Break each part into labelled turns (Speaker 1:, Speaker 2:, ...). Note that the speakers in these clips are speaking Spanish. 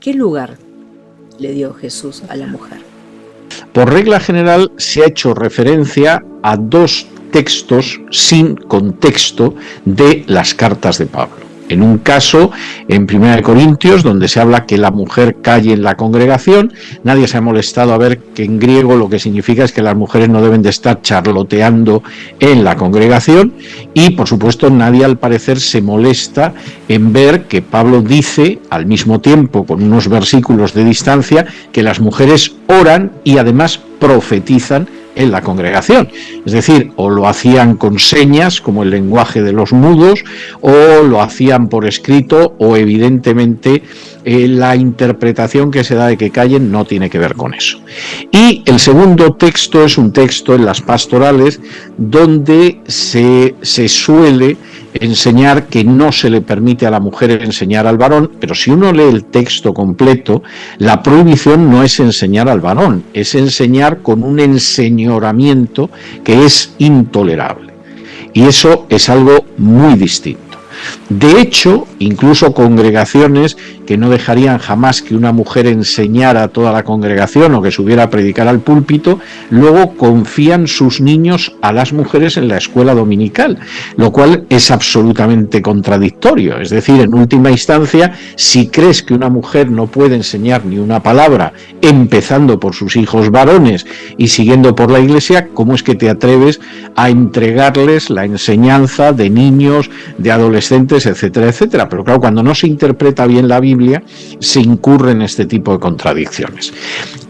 Speaker 1: ¿Qué lugar le dio Jesús a la mujer?
Speaker 2: Por regla general se ha hecho referencia a dos textos sin contexto de las cartas de Pablo. En un caso, en 1 Corintios, donde se habla que la mujer calle en la congregación, nadie se ha molestado a ver que en griego lo que significa es que las mujeres no deben de estar charloteando en la congregación, y por supuesto nadie al parecer se molesta en ver que Pablo dice al mismo tiempo, con unos versículos de distancia, que las mujeres oran y además profetizan en la congregación. Es decir, o lo hacían con señas, como el lenguaje de los mudos, o lo hacían por escrito, o evidentemente la interpretación que se da de que callen no tiene que ver con eso. Y el segundo texto es un texto en las pastorales donde se suele enseñar que no se le permite a la mujer enseñar al varón, pero si uno lee el texto completo, la prohibición no es enseñar al varón, es enseñar con un enseñoramiento que es intolerable. Y eso es algo muy distinto. De hecho, incluso congregaciones que no dejarían jamás que una mujer enseñara a toda la congregación o que subiera a predicar al púlpito, luego confían sus niños a las mujeres en la escuela dominical, lo cual es absolutamente contradictorio. Es decir, en última instancia, si crees que una mujer no puede enseñar ni una palabra, empezando por sus hijos varones y siguiendo por la Iglesia, ¿cómo es que te atreves a entregarles la enseñanza de niños, de adolescentes, etcétera, etcétera? Pero claro, cuando no se interpreta bien la Biblia, se incurre en este tipo de contradicciones.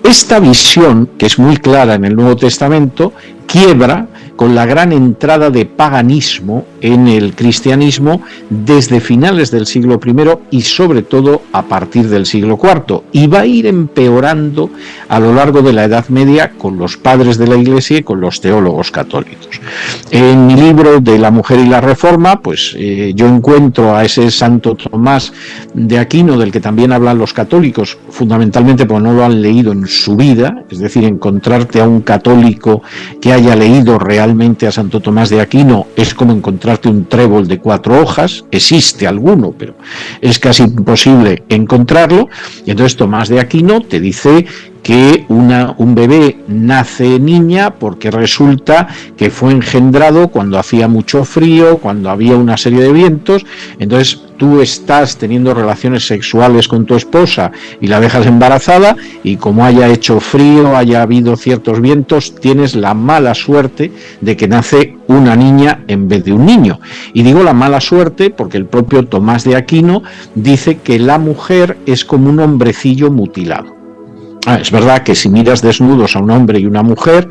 Speaker 2: Esta visión, que es muy clara en el Nuevo Testamento, quiebra con la gran entrada de paganismo en el cristianismo desde finales del siglo I y sobre todo a partir del siglo IV, y va a ir empeorando a lo largo de la Edad Media con los padres de la Iglesia y con los teólogos católicos. En mi libro de La mujer y la reforma, pues yo encuentro a ese Santo Tomás de Aquino, del que también hablan los católicos, fundamentalmente porque no lo han leído en su vida, es decir, encontrarte a un católico que haya leído realmente a Santo Tomás de Aquino es como encontrarte un trébol de 4 hojas, existe alguno, pero es casi imposible encontrarlo, y entonces Tomás de Aquino te dice que un bebé nace niña porque resulta que fue engendrado cuando hacía mucho frío, cuando había una serie de vientos. Entonces tú estás teniendo relaciones sexuales con tu esposa y la dejas embarazada, y como haya hecho frío, haya habido ciertos vientos, tienes la mala suerte de que nace una niña en vez de un niño. Y digo la mala suerte porque el propio Tomás de Aquino dice que la mujer es como un hombrecillo mutilado. Es verdad que si miras desnudos a un hombre y una mujer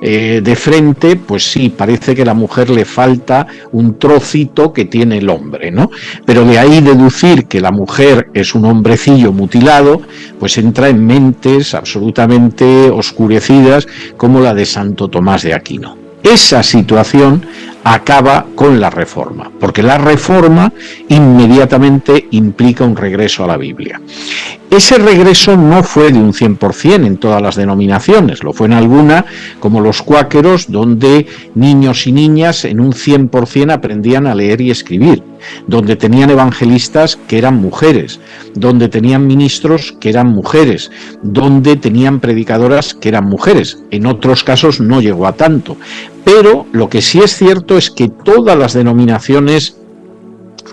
Speaker 2: de frente, pues sí, parece que a la mujer le falta un trocito que tiene el hombre, ¿no? Pero de ahí deducir que la mujer es un hombrecillo mutilado, pues entra en mentes absolutamente oscurecidas como la de Santo Tomás de Aquino. Esa situación acaba con la Reforma, porque la Reforma inmediatamente implica un regreso a la Biblia. Ese regreso no fue de un 100% en todas las denominaciones, lo fue en alguna, como los cuáqueros, donde niños y niñas en un 100% aprendían a leer y escribir, donde tenían evangelistas que eran mujeres, donde tenían ministros que eran mujeres, donde tenían predicadoras que eran mujeres. En otros casos no llegó a tanto, pero lo que sí es cierto es que todas las denominaciones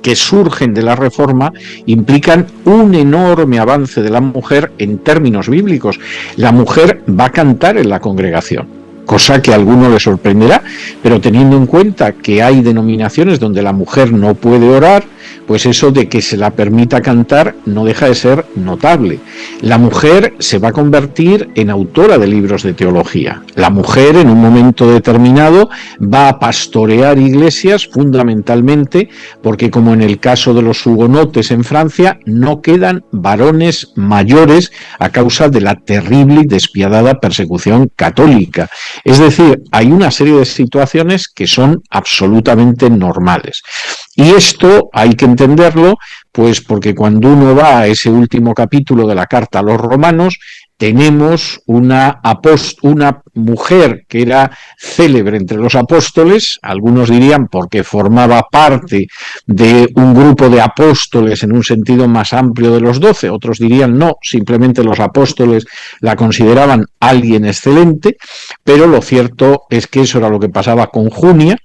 Speaker 2: que surgen de la Reforma implican un enorme avance de la mujer en términos bíblicos. La mujer va a cantar en la congregación, cosa que a alguno le sorprenderá, pero teniendo en cuenta que hay denominaciones donde la mujer no puede orar, pues eso de que se la permita cantar no deja de ser notable. La mujer se va a convertir en autora de libros de teología. La mujer en un momento determinado va a pastorear iglesias fundamentalmente porque, como en el caso de los hugonotes en Francia, no quedan varones mayores a causa de la terrible y despiadada persecución católica. Es decir, hay una serie de situaciones que son absolutamente normales. Y esto hay que entenderlo, pues porque cuando uno va a ese último capítulo de la carta a los romanos, tenemos una mujer que era célebre entre los apóstoles, algunos dirían porque formaba parte de un grupo de apóstoles en un sentido más amplio de los 12, otros dirían no, simplemente los apóstoles la consideraban alguien excelente, pero lo cierto es que eso era lo que pasaba con Junia,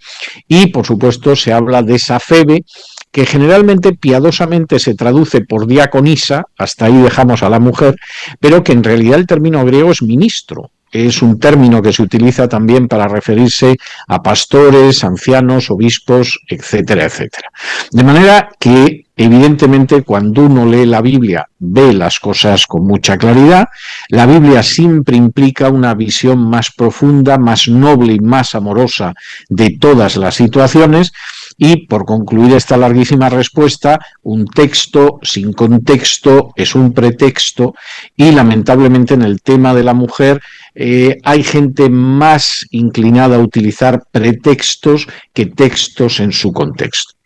Speaker 2: y por supuesto se habla de esa Febe, que generalmente piadosamente se traduce por diaconisa, hasta ahí dejamos a la mujer, pero que en realidad el término griego es ministro. Es un término que se utiliza también para referirse a pastores, ancianos, obispos, etcétera, etcétera. De manera que, evidentemente, cuando uno lee la Biblia, ve las cosas con mucha claridad. La Biblia siempre implica una visión más profunda, más noble y más amorosa de todas las situaciones. Y, por concluir esta larguísima respuesta, un texto sin contexto es un pretexto, y lamentablemente en el tema de la mujer hay gente más inclinada a utilizar pretextos que textos en su contexto.